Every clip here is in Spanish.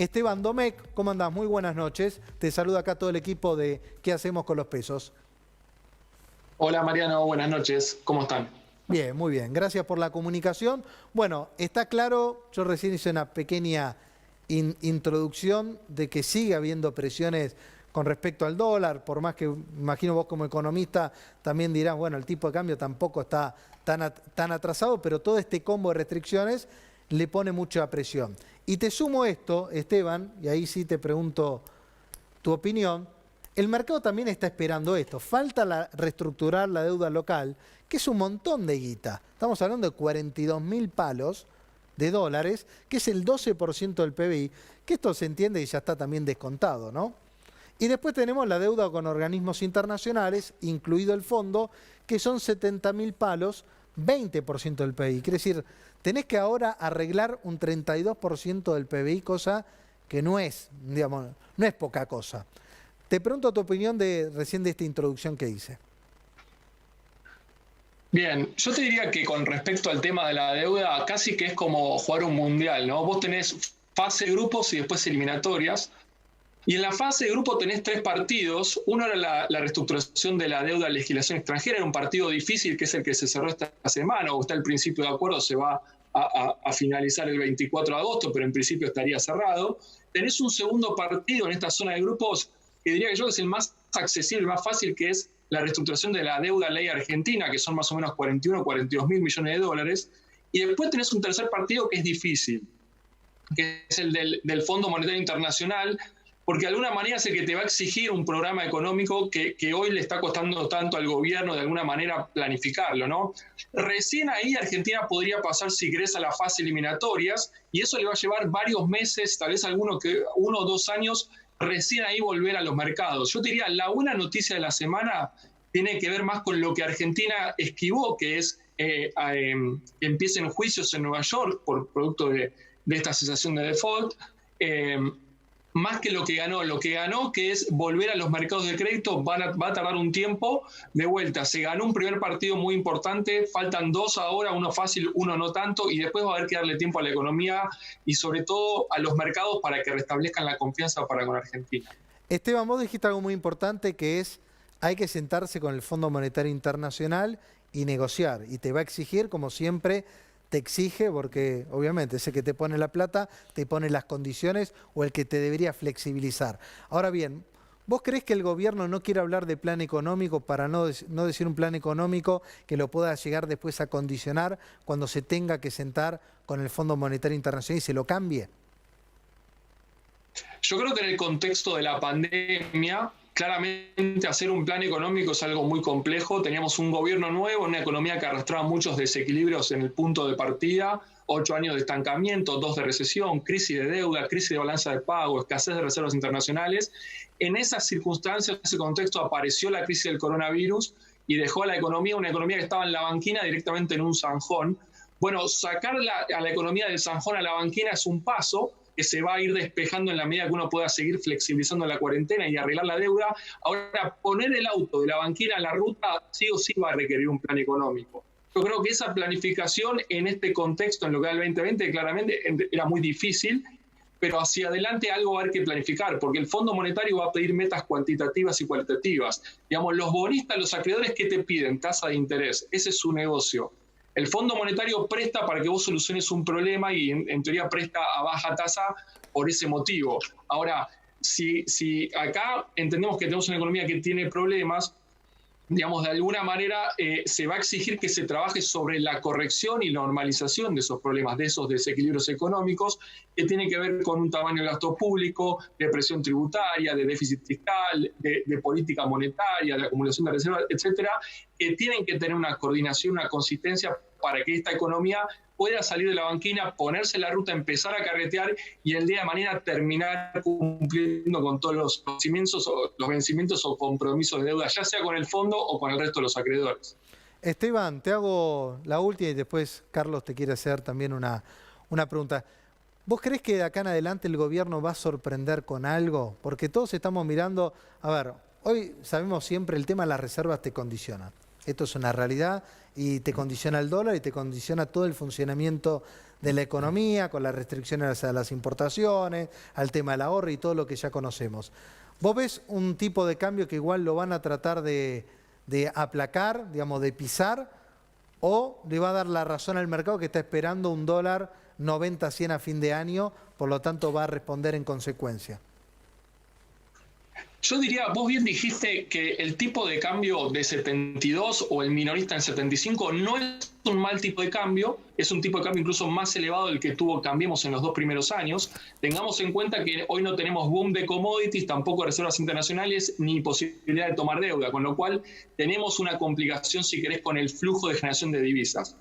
Esteban Domecq, ¿cómo andás? Muy buenas noches. Te saluda acá todo el equipo de ¿Qué hacemos con los pesos? Hola Mariano, buenas noches, ¿cómo están? Bien, muy bien. Gracias por la comunicación. Bueno, está claro, yo recién hice una pequeña introducción de que sigue habiendo presiones con respecto al dólar, por más que imagino vos como economista también dirás, bueno, el tipo de cambio tampoco está tan atrasado, pero todo este combo de restricciones le pone mucha presión. Y te sumo esto, Esteban, y ahí sí te pregunto tu opinión. El mercado también está esperando esto. Falta reestructurar la deuda local, que es un montón de guita. Estamos hablando de 42.000 palos de dólares, que es el 12% del PBI, que esto se entiende y ya está también descontado, ¿no? Y después tenemos la deuda con organismos internacionales, incluido el fondo, que son 70.000 palos, 20% del PBI. Quiere decir, tenés que ahora arreglar un 32% del PBI, cosa que no es, digamos, no es poca cosa. Te pregunto tu opinión recién de esta introducción que hice. Bien, yo te diría que con respecto al tema de la deuda, casi que es como jugar un mundial, ¿no? Vos tenés fase de grupos y después eliminatorias, y en la fase de grupo tenés tres partidos. Uno era la reestructuración de la deuda de legislación extranjera, era un partido difícil que es el que se cerró esta semana, o está el principio de acuerdo, se va a finalizar el 24 de agosto, pero en principio estaría cerrado. Tenés un segundo partido en esta zona de grupos que diría que yo es el más accesible, el más fácil, que es la reestructuración de la deuda ley argentina, que son más o menos 41 42 mil millones de dólares. Y después tenés un tercer partido que es difícil, que es el del Fondo Monetario Internacional, porque de alguna manera es el que te va a exigir un programa económico que hoy le está costando tanto al gobierno de alguna manera planificarlo, ¿no? Recién ahí Argentina podría pasar, si querés, a la fase eliminatorias, y eso le va a llevar varios meses, tal vez uno o 2 años, recién ahí volver a los mercados. Yo te diría, la buena noticia de la semana tiene que ver más con lo que Argentina esquivó, que es que empiecen juicios en Nueva York por producto de esta cesación de default, más que lo que ganó, que es volver a los mercados de crédito, va a tardar un tiempo. De vuelta, se ganó un primer partido muy importante, faltan 2 ahora, uno fácil, uno no tanto, y después va a haber que darle tiempo a la economía y sobre todo a los mercados para que restablezcan la confianza para con Argentina. Esteban, vos dijiste algo muy importante que es, hay que sentarse con el Fondo Monetario Internacional y negociar. Y te va a exigir, como siempre, te exige, porque obviamente ese que te pone la plata, te pone las condiciones o el que te debería flexibilizar. Ahora bien, ¿vos creés que el gobierno no quiere hablar de plan económico para no decir un plan económico que lo pueda llegar después a condicionar cuando se tenga que sentar con el Fondo Monetario Internacional y se lo cambie? Yo creo que en el contexto de la pandemia, claramente hacer un plan económico es algo muy complejo. Teníamos un gobierno nuevo, una economía que arrastraba muchos desequilibrios en el punto de partida, 8 años de estancamiento, 2 de recesión, crisis de deuda, crisis de balanza de pago, escasez de reservas internacionales. En esas circunstancias, en ese contexto, apareció la crisis del coronavirus y dejó a la economía, una economía que estaba en la banquina, directamente en un zanjón. Bueno, sacar a la economía del zanjón a la banquina es un paso que se va a ir despejando en la medida que uno pueda seguir flexibilizando la cuarentena y arreglar la deuda. Ahora, poner el auto de la banquina en la ruta sí o sí va a requerir un plan económico. Yo creo que esa planificación en este contexto, en lo que era el 2020, claramente era muy difícil, pero hacia adelante algo va a haber que planificar, porque el Fondo Monetario va a pedir metas cuantitativas y cualitativas. Digamos, los bonistas, los acreedores, ¿qué te piden? Tasa de interés. Ese es su negocio. El Fondo Monetario presta para que vos soluciones un problema y en teoría presta a baja tasa por ese motivo. Ahora, si acá entendemos que tenemos una economía que tiene problemas, digamos, de alguna manera se va a exigir que se trabaje sobre la corrección y normalización de esos problemas, de esos desequilibrios económicos, que tienen que ver con un tamaño de gasto público, de presión tributaria, de déficit fiscal, de política monetaria, de acumulación de reservas, etcétera, que tienen que tener una coordinación, una consistencia para que esta economía pueda salir de la banquina, ponerse en la ruta, empezar a carretear y el día de mañana terminar cumpliendo con todos los vencimientos o compromisos de deuda, ya sea con el fondo o con el resto de los acreedores. Esteban, te hago la última y después Carlos te quiere hacer también una pregunta. ¿Vos creés que de acá en adelante el gobierno va a sorprender con algo? Porque todos estamos mirando, a ver, hoy sabemos siempre el tema de las reservas te condiciona. Esto es una realidad y te condiciona el dólar y te condiciona todo el funcionamiento de la economía, con las restricciones a las importaciones, al tema del ahorro y todo lo que ya conocemos. ¿Vos ves un tipo de cambio que igual lo van a tratar de aplacar, digamos, de pisar, o le va a dar la razón al mercado que está esperando un dólar 90-100 a fin de año, por lo tanto va a responder en consecuencia? Yo diría, vos bien dijiste que el tipo de cambio de 72 o el minorista en 75 no es un mal tipo de cambio, es un tipo de cambio incluso más elevado del que tuvo Cambiemos en los 2 primeros años. Tengamos en cuenta que hoy no tenemos boom de commodities, tampoco reservas internacionales, ni posibilidad de tomar deuda, con lo cual tenemos una complicación, si querés, con el flujo de generación de divisas.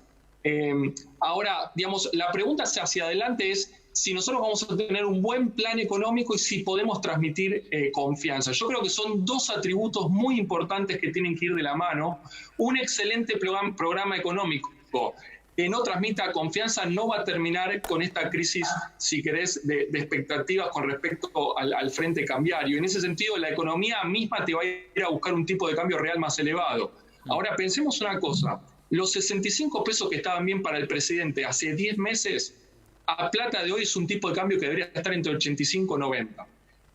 Ahora, digamos, la pregunta hacia adelante es si nosotros vamos a tener un buen plan económico y si podemos transmitir confianza. Yo creo que son 2 atributos muy importantes que tienen que ir de la mano. Un excelente programa económico que no transmita confianza no va a terminar con esta crisis, si querés, de expectativas con respecto al frente cambiario. En ese sentido, la economía misma te va a ir a buscar un tipo de cambio real más elevado. Ahora, pensemos una cosa. Los 65 pesos que estaban bien para el presidente hace 10 meses, a plata de hoy es un tipo de cambio que debería estar entre 85 y 90.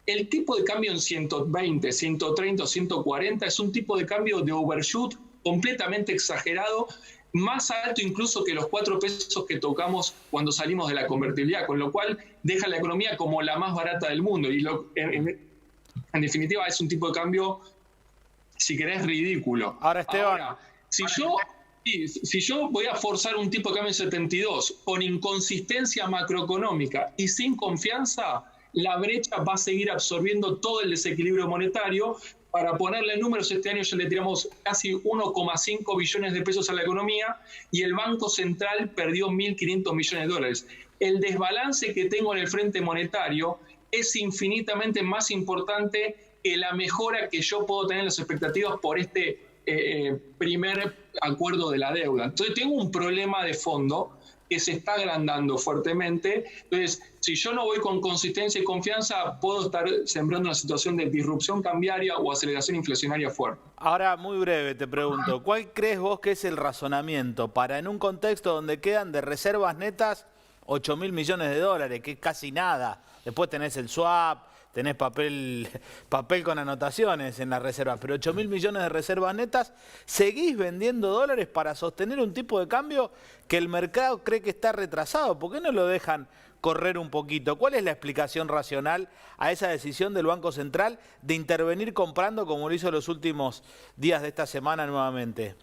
El tipo de cambio en 120, 130 o 140 es un tipo de cambio de overshoot completamente exagerado, más alto incluso que los 4 pesos que tocamos cuando salimos de la convertibilidad, con lo cual deja la economía como la más barata del mundo. Y en definitiva es un tipo de cambio, si querés, ridículo. Ahora, Esteban... Ahora, si yo voy a forzar un tipo de cambio en 72 con inconsistencia macroeconómica y sin confianza, la brecha va a seguir absorbiendo todo el desequilibrio monetario. Para ponerle números, este año ya le tiramos casi 1,5 billones de pesos a la economía y el Banco Central perdió 1.500 millones de dólares. El desbalance que tengo en el frente monetario es infinitamente más importante que la mejora que yo puedo tener en las expectativas por este primer acuerdo de la deuda. Entonces tengo un problema de fondo que se está agrandando fuertemente. Entonces, si yo no voy con consistencia y confianza, puedo estar sembrando una situación de disrupción cambiaria o aceleración inflacionaria fuerte. Ahora, muy breve, te pregunto, ¿cuál crees vos que es el razonamiento para en un contexto donde quedan de reservas netas 8.000 millones de dólares, que es casi nada? Después tenés el swap, tenés papel con anotaciones en las reservas, pero 8.000 millones de reservas netas, ¿seguís vendiendo dólares para sostener un tipo de cambio que el mercado cree que está retrasado? ¿Por qué no lo dejan correr un poquito? ¿Cuál es la explicación racional a esa decisión del Banco Central de intervenir comprando como lo hizo los últimos días de esta semana nuevamente?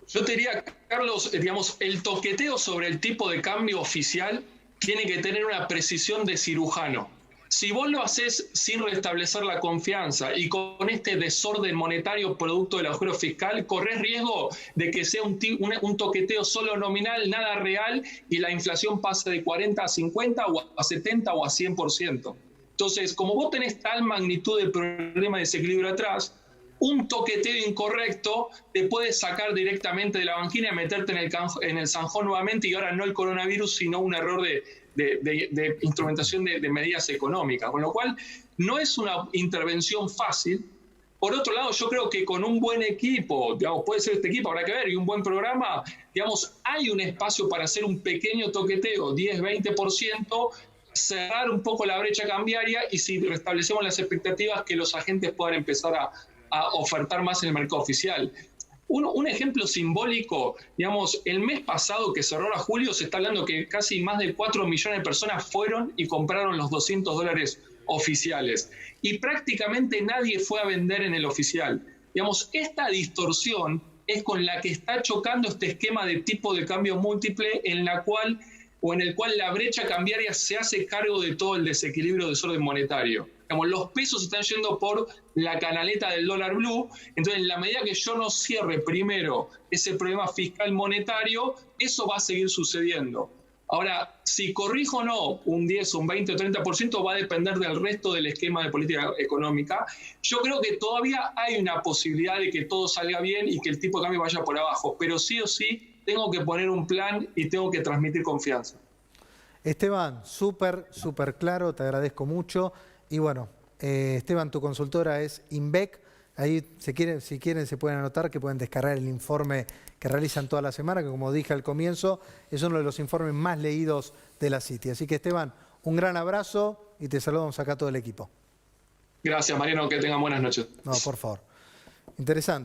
Yo te diría, Carlos, digamos, el toqueteo sobre el tipo de cambio oficial tiene que tener una precisión de cirujano. Si vos lo haces sin restablecer la confianza y con este desorden monetario producto del agujero fiscal, corres riesgo de que sea un toqueteo solo nominal, nada real, y la inflación pase de 40 a 50 o a 70 o a 100%. Entonces, como vos tenés tal magnitud de problema de desequilibrio atrás, un toqueteo incorrecto te puede sacar directamente de la banquina y meterte en el zanjón nuevamente, y ahora no el coronavirus, sino un error de instrumentación de medidas económicas, con lo cual no es una intervención fácil. Por otro lado, yo creo que con un buen equipo, digamos, puede ser este equipo, habrá que ver, y un buen programa, digamos, hay un espacio para hacer un pequeño toqueteo, 10-20%, cerrar un poco la brecha cambiaria, y si restablecemos las expectativas, que los agentes puedan empezar a ofertar más en el mercado oficial. Un ejemplo simbólico, digamos, el mes pasado que cerró a julio, se está hablando que casi más de 4 millones de personas fueron y compraron los $200 oficiales. Y prácticamente nadie fue a vender en el oficial. Digamos, esta distorsión es con la que está chocando este esquema de tipo de cambio múltiple en el cual la brecha cambiaria se hace cargo de todo el desequilibrio de desorden monetario. Digamos, los pesos están yendo por la canaleta del dólar blue, entonces en la medida que yo no cierre primero ese problema fiscal monetario, eso va a seguir sucediendo. Ahora, si corrijo o no un 10, un 20 o 30% va a depender del resto del esquema de política económica. Yo creo que todavía hay una posibilidad de que todo salga bien y que el tipo de cambio vaya por abajo, pero sí o sí tengo que poner un plan y tengo que transmitir confianza. Esteban, súper claro, te agradezco mucho. Y bueno, Esteban, tu consultora es INVEC, Ahí, si quieren, se pueden anotar que pueden descargar el informe que realizan toda la semana, que como dije al comienzo, es uno de los informes más leídos de la City. Así que Esteban, un gran abrazo y te saludamos acá todo el equipo. Gracias, Mariano, que tengan buenas noches. No, por favor. Interesante.